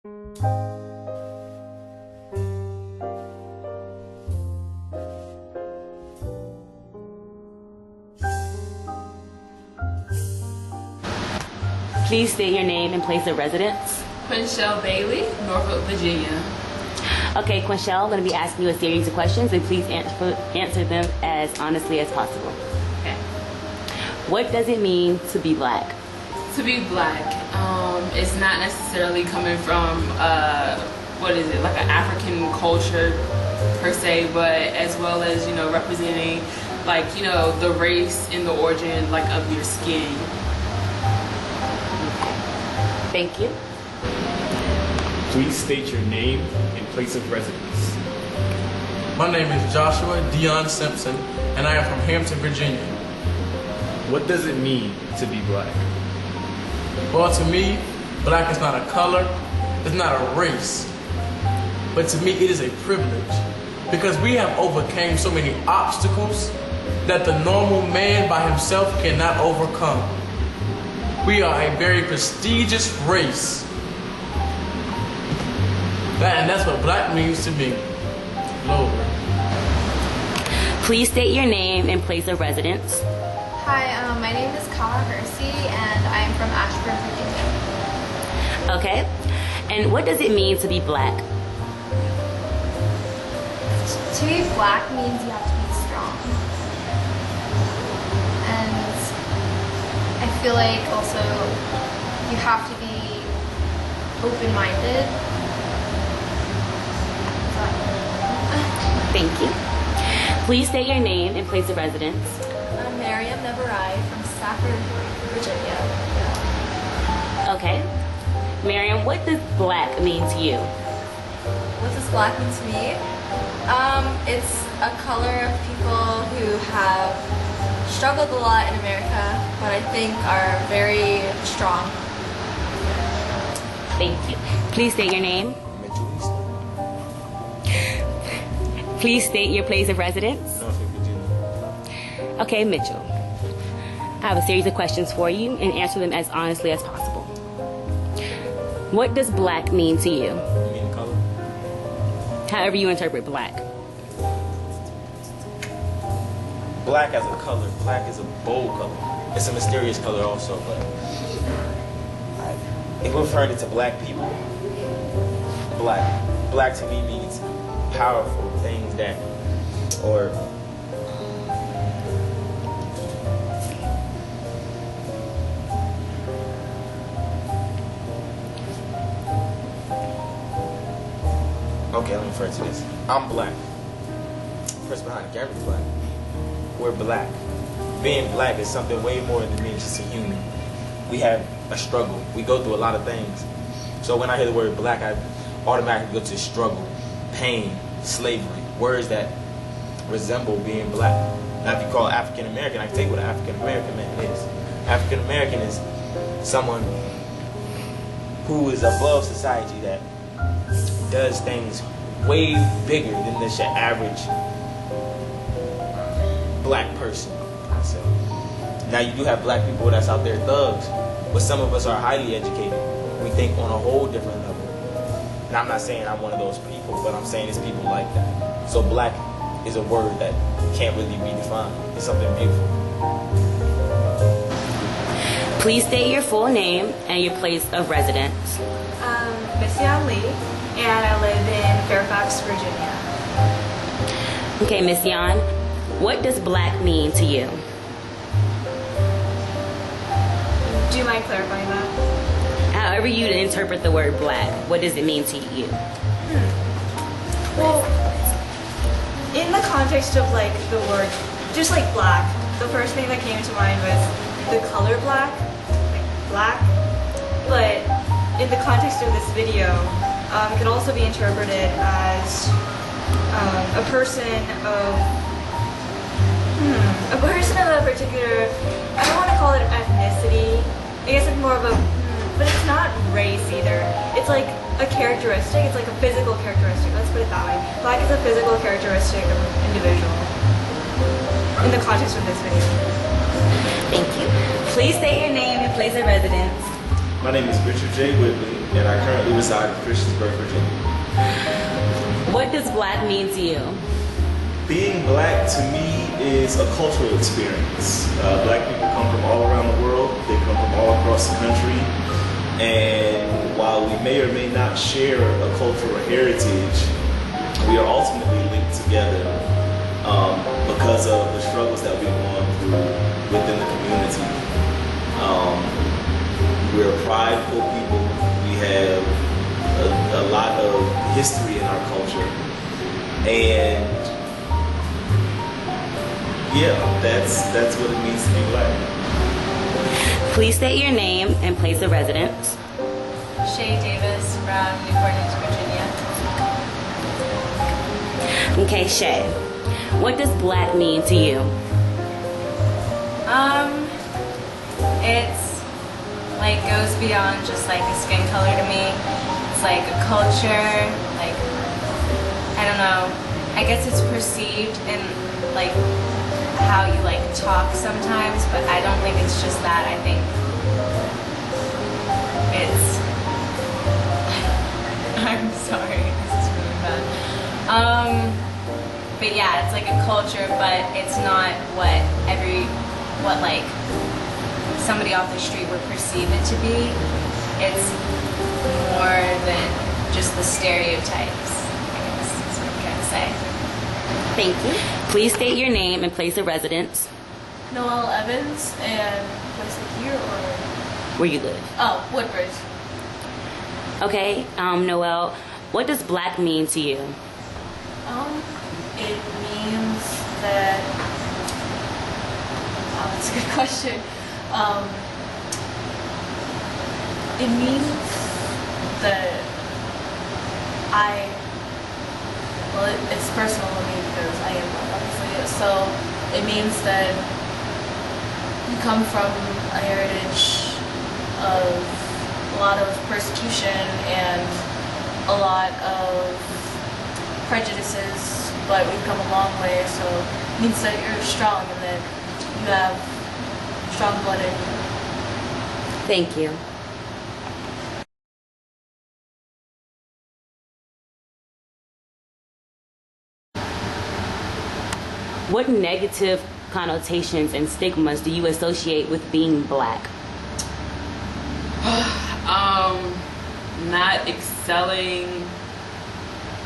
Please state your name and place of residence. Quinchelle Bailey, Norfolk, Virginia. Okay, Quinchelle, I'm going to be asking you a series of questions, and please answer them as honestly as possible. Okay. What does it mean to be black? To be black, it's not necessarily coming from, what is it, like an African culture per se, but as well as, you know, representing, like, you know, the race and the origin, like, of your skin. Thank you. Please state your name and place of residence. My name is Joshua Dion Simpson, and I am from Hampton, Virginia. What does it mean to be black? Well, to me, black is not a color, it's not a race, but to me it is a privilege, because we have overcame so many obstacles that the normal man by himself cannot overcome. We are a very prestigious race. And that's what black means to me. Lord. Please state your name and place of residence. Hi, my name is Kama Hersey, and I am from Radford, Virginia. Okay. And what does it mean to be black? To be black means you have to be strong. And I feel like also you have to be open-minded. Thank you. Please state your name and place of residence. I'm Miriam Neverai from Radford, Virginia. Okay. Miriam, what does black mean to you? What does black mean to me? It's a color of people who have struggled a lot in America, but I think are very strong. Thank you. Please state your name. Please state your place of residence. Norfolk, Virginia. Okay, Mitchell. I have a series of questions for you, and answer them as honestly as possible. What does black mean to you? You mean the color? However you interpret black. Black as a color. Black is a bold color. It's a mysterious color also, but if we're referring to black people, black to me means powerful things that, or okay, let me refer to this. I'm black. The person behind the camera is black. We're black. Being black is something way more than being just a human. We have a struggle. We go through a lot of things. So when I hear the word black, I automatically go to struggle, pain, slavery, words that resemble being black. Now if you call African American, I can tell you what an African American man is. African American is someone who is above society, that does things way bigger than just your average black person. Now you do have black people that's out there thugs, but some of us are highly educated. We think on a whole different level. And I'm not saying I'm one of those people, but I'm saying it's people like that. So black is a word that can't really be defined. It's something beautiful. Please state your full name and your place of residence. Missy Lee, and I live in Fairfax, Virginia. Okay, Miss Yan, what does black mean to you? Do you mind clarifying that? However you interpret the word black, what does it mean to you? Well, in the context of like the word, just like black, the first thing that came to mind was the color black, like black. But in the context of this video, it could also be interpreted as a person of a particular, I don't want to call it ethnicity. I guess it's more of a, but it's not race either. It's like a characteristic. It's like a physical characteristic. Let's put it that way. Black is a physical characteristic of an individual in the context of this video. Thank you. Please state your name and place of residence. My name is Richard J. Whitley, and I currently reside in Christiansburg, Virginia. What does black mean to you? Being black to me is a cultural experience. Black people come from all around the world. They come from all across the country. And while we may or may not share a cultural heritage, we are ultimately linked together because of the struggles that we've gone through within the community. We're a prideful people. We have a lot of history in our culture. And yeah, that's what it means to be black. Please state your name and place of residence. Shay Davis from Newport News, Virginia. Okay, Shay. What does black mean to you? It's like goes beyond just like a skin color to me. It's like a culture, like I don't know. I guess it's perceived in like how you like talk sometimes, but I don't think it's just that. I think it's I'm sorry, this is really bad. But yeah, it's like a culture, but it's not what like somebody off the street would perceive it to be. It's more than just the stereotypes, I guess is what I'm trying to say. Thank you. Please state your name and place of residence. Noelle Evans, and place it here or? Where you live. Oh, Woodbridge. Okay, Noelle, what does black mean to you? It means that, oh, that's a good question. It means that it's personal to me because I am black, obviously. So it means that you come from a heritage of a lot of persecution and a lot of prejudices, but we've come a long way, so it means that you're strong and that you have strong blood in you. Thank you. What negative connotations and stigmas do you associate with being black? Not excelling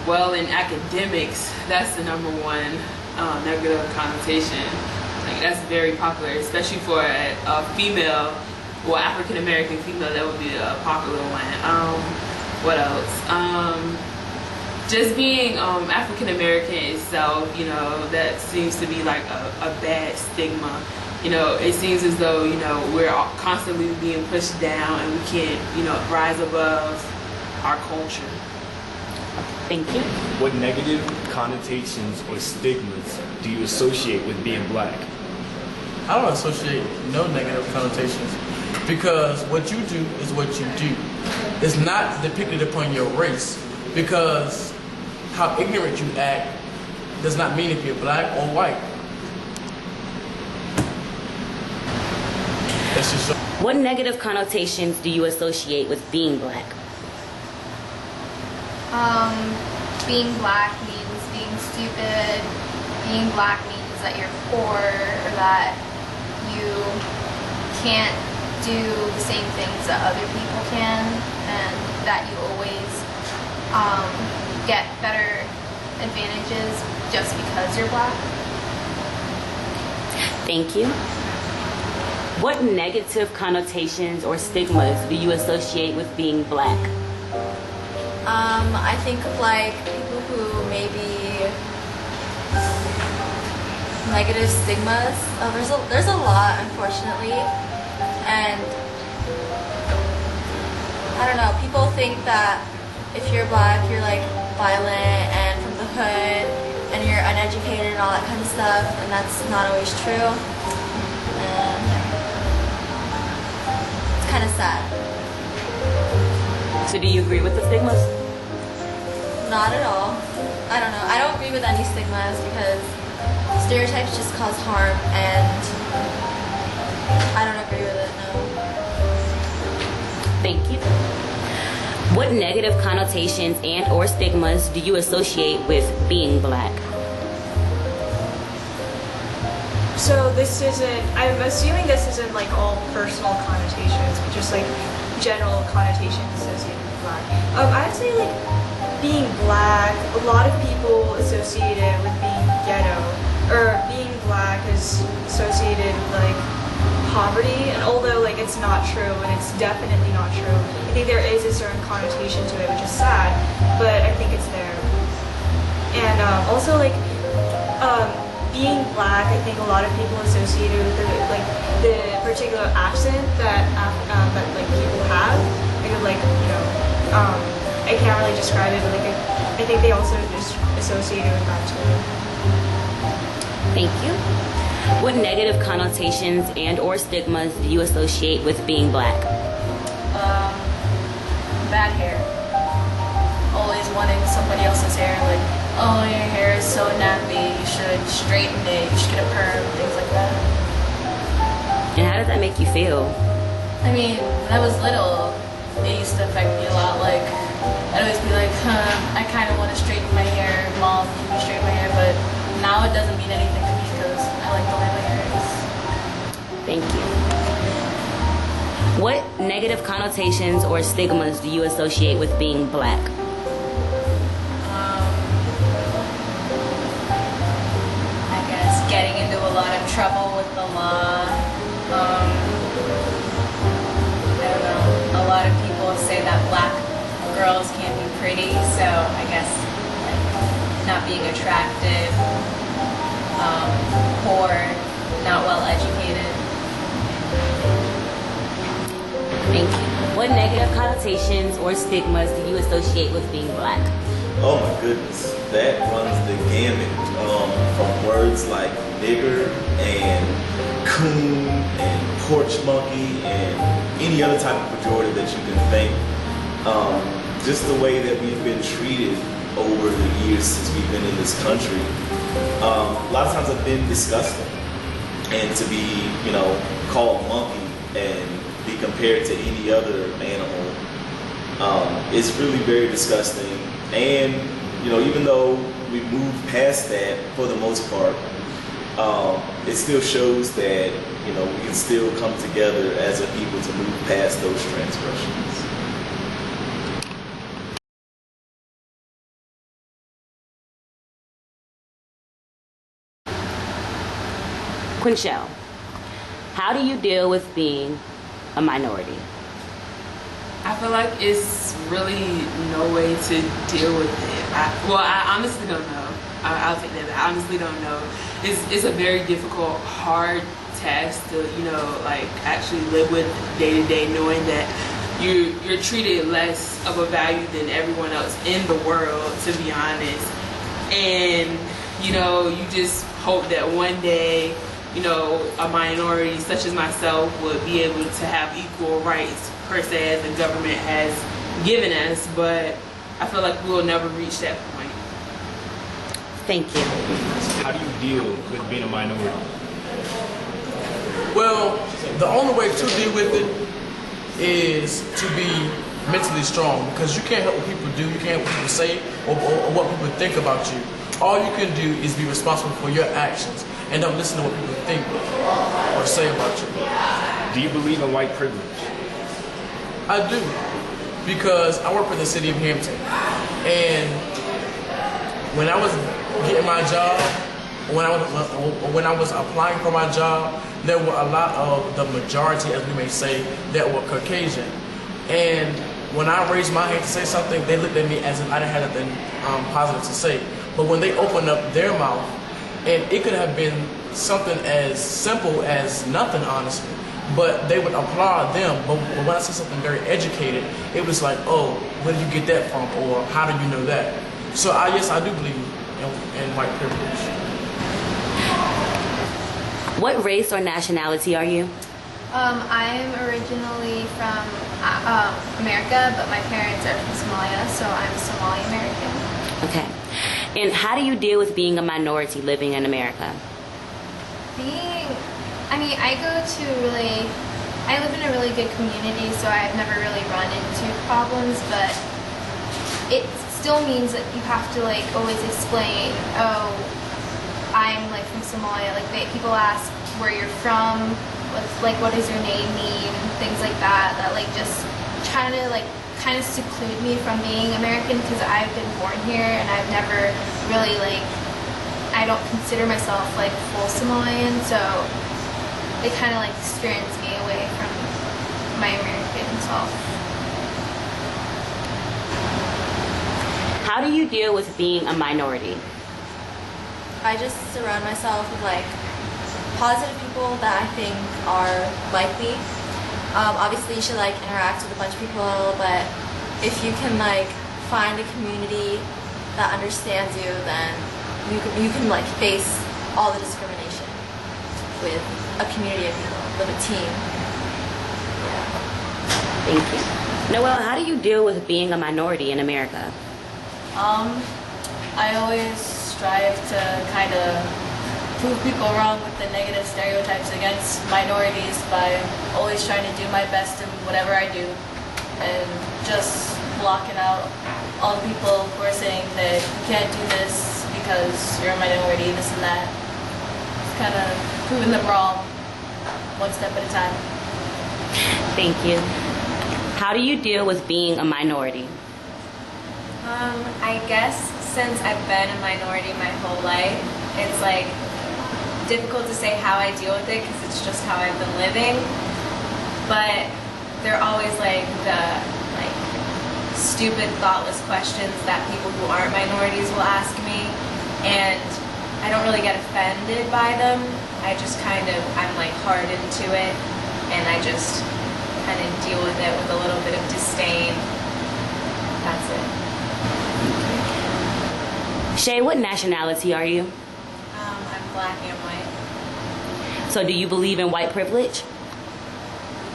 well in academics. That's the number one negative connotation. Like that's very popular, especially for a female, well, African American female. That would be a popular one. What else? Just being African American itself, you know, that seems to be like a bad stigma. You know, it seems as though, you know, we're constantly being pushed down and we can't, you know, rise above our culture. Thank you. What negative connotations or stigmas do you associate with being black? I don't associate no negative connotations because what you do is what you do. It's not depicted upon your race because how ignorant you act does not mean if you're black or white. That's just so. What negative connotations do you associate with being black? Being black means being stupid. Being black means that you're poor or that you can't do the same things that other people can, and that you always get better advantages just because you're black. Thank you. What negative connotations or stigmas do you associate with being black? I think of like people who maybe negative stigmas. There's a lot, unfortunately, and I don't know. People think that if you're black, you're like violent and from the hood, and you're uneducated and all that kind of stuff, and that's not always true. And it's kind of sad. So do you agree with the stigmas? Not at all. I don't know. I don't agree with any stigmas because stereotypes just cause harm, and I don't agree with it, no. Thank you. What negative connotations and or stigmas do you associate with being black? So this isn't, I'm assuming this isn't like all personal connotations, but just like general connotations associated with black. I'd say like being black, a lot of people associate it with being ghetto, or being black is associated with like poverty, and although like it's not true, and it's definitely not true, I think there is a certain connotation to it, which is sad, but I think it's there. And also like being black, I think a lot of people associate it with the particular accent that like people have. Like you know, I can't really describe it, but like I think they also just associate it with that too. Thank you. What negative connotations and or stigmas do you associate with being black? Bad hair. Always wanting somebody else's hair, like, oh, your hair is so nappy, you should straighten it, you should get a perm, things like that. And how does that make you feel? I mean, when I was little, it used to affect me a lot. Like, I'd always be like, I kind of want to straighten my hair, mom, can you straighten my hair? But now it doesn't mean anything to me because I like the way my hair is. Thank you. What negative connotations or stigmas do you associate with being black? I guess getting into a lot of trouble with the law. I don't know. A lot of people say that black girls can't be pretty, so I guess like, not being attractive, poor, not well educated. Thank you. What negative connotations or stigmas do you associate with being black? Oh my goodness, that runs the gamut from words like nigger and coon and porch monkey and any other type of pejorative that you can think. Just the way that we've been treated over the years since we've been in this country. A lot of times I've been disgusting, and to be, you know, called monkey and be compared to any other animal, it's really very disgusting. And you know, even though we moved past that for the most part, it still shows that, you know, we can still come together as a people to move past those transgressions. Quinchelle, how do you deal with being a minority? I feel like it's really no way to deal with it. I honestly don't know. I'll take that. I honestly don't know. It's a very difficult, hard task to, you know, like actually live with day to day, knowing that you're treated less of a value than everyone else in the world, to be honest. And you know, you just hope that one day, you know, a minority such as myself would be able to have equal rights per se as the government has given us, but I feel like we'll never reach that point. Thank you. How do you deal with being a minority? Well, the only way to deal with it is to be mentally strong, because you can't help what people do, you can't help what people say, or what people think about you. All you can do is be responsible for your actions and don't listen to what people think or say about you. Do you believe in white privilege? I do, because I work for the city of Hampton, and when I was getting my job, when I was applying for my job, there were a lot of the majority, as we may say, that were Caucasian. And when I raised my hand to say something, they looked at me as if I didn't have anything positive to say. But when they opened up their mouth, and it could have been something as simple as nothing, honestly, but they would applaud them. But when I said something very educated, it was like, oh, where did you get that from? Or how do you know that? So yes, I do believe in white privilege. What race or nationality are you? I'm originally from America, but my parents are from Somalia, so I'm Somali American. Okay. And how do you deal with being a minority living in America? I go to really I live in a really good community, so I've never really run into problems, but it still means that you have to like always explain, oh, I'm like from Somalia. Like people ask where you're from, what does your name mean, things like that. That like just trying to like kind of seclude me from being American because I've been born here and I've never really like, I don't consider myself like full Somalian, so it kind of like strands me away from my American self. How do you deal with being a minority? I just surround myself with like positive people that I think are like me. Obviously you should like interact with a bunch of people, but if you can like find a community that understands you, then you can like face all the discrimination with a community of people, with a team. Yeah. Thank you. Noelle, how do you deal with being a minority in America? I always strive to kind of prove people wrong with the negative stereotypes against minorities by always trying to do my best in whatever I do and just blocking out all the people who are saying that you can't do this because you're a minority, this and that. It's kind of proving them wrong one step at a time. Thank you. How do you deal with being a minority? I guess since I've been a minority my whole life, it's like difficult to say how I deal with it because it's just how I've been living. But there are always like the stupid, thoughtless questions that people who aren't minorities will ask me, and I don't really get offended by them. I just I'm like hardened to it, and I just kind of deal with it with a little bit of disdain. That's it. Shay, what nationality are you? I'm black and white. So do you believe in white privilege?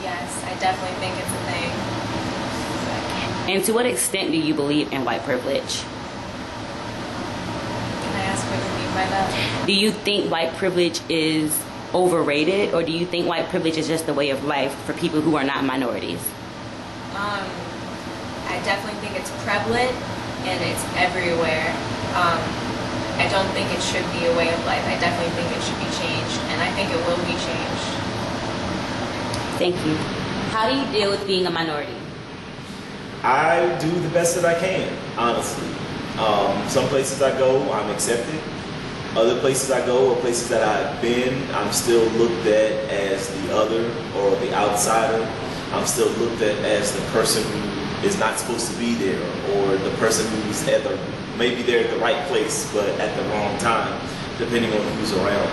Yes, I definitely think it's a thing. And to what extent do you believe in white privilege? Can I ask what you mean by that? Do you think white privilege is overrated, or do you think white privilege is just the way of life for people who are not minorities? I definitely think it's prevalent and it's everywhere. I don't think it should be a way of life. I definitely think it should be changed, and I think it will be changed. Thank you. How do you deal with being a minority? I do the best that I can, honestly. Some places I go, I'm accepted. Other places I go, or places that I've been, I'm still looked at as the other or the outsider. I'm still looked at as the person who is not supposed to be there, or the person who's maybe they're at the right place, but at the wrong time, depending on who's around.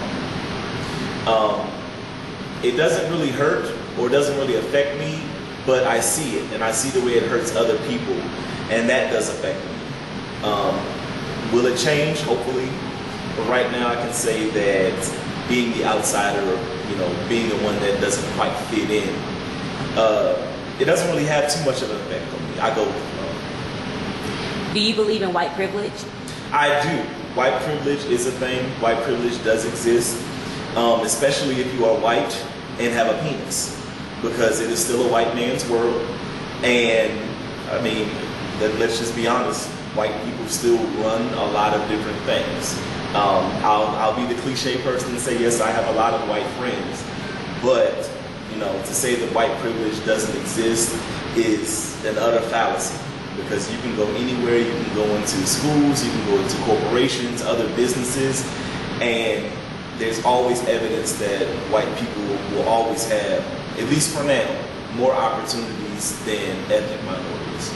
It doesn't really hurt or doesn't really affect me, but I see it, and I see the way it hurts other people, and that does affect me. Will it change? Hopefully. But right now I can say that being the outsider, or being the one that doesn't quite fit in, it doesn't really have too much of an effect on me. I go with the flow. Do you believe in white privilege? I do. White privilege is a thing. White privilege does exist, especially if you are white and have a penis, because it is still a white man's world. And I mean, let's just be honest, white people still run a lot of different things. I'll be the cliche person and say, yes, I have a lot of white friends, but to say that white privilege doesn't exist is an utter fallacy, because you can go anywhere, you can go into schools, you can go into corporations, other businesses, and there's always evidence that white people will always have, at least for now, more opportunities than ethnic minorities.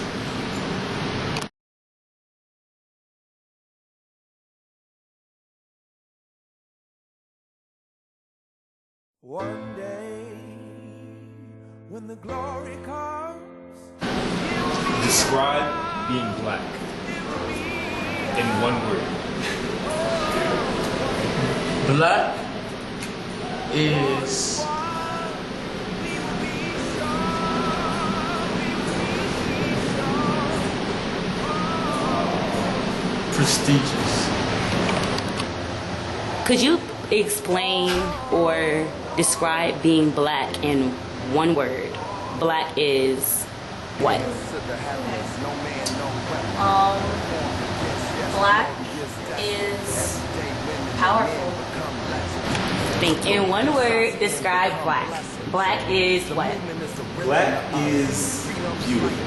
One day, when the glory comes. Describe being black in one word. Black is prestigious. Could you explain or describe being black in one word, black is what? Black is powerful. Think in one word, describe black. Black is what? Black is beautiful.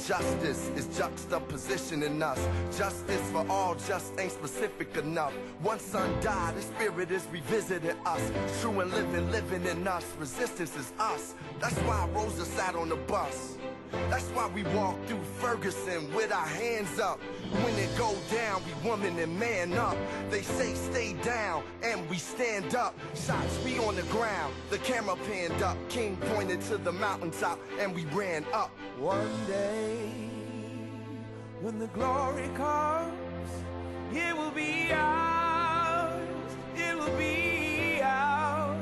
Justice is juxtaposition in us. Justice for all just ain't specific enough. One son died, the spirit is revisiting us. True and living in us. Resistance is us. That's why Rosa sat on the bus. That's why we walk through Ferguson with our hands up. When it go down, we woman and man up. They say stay down, and we stand up. Shots we on the ground, the camera panned up. King pointed to the mountaintop, and we ran up. One day, when the glory comes, it will be ours. It will be ours.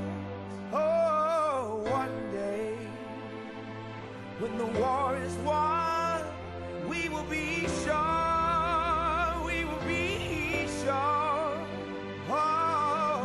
Oh, one day, when the war is won.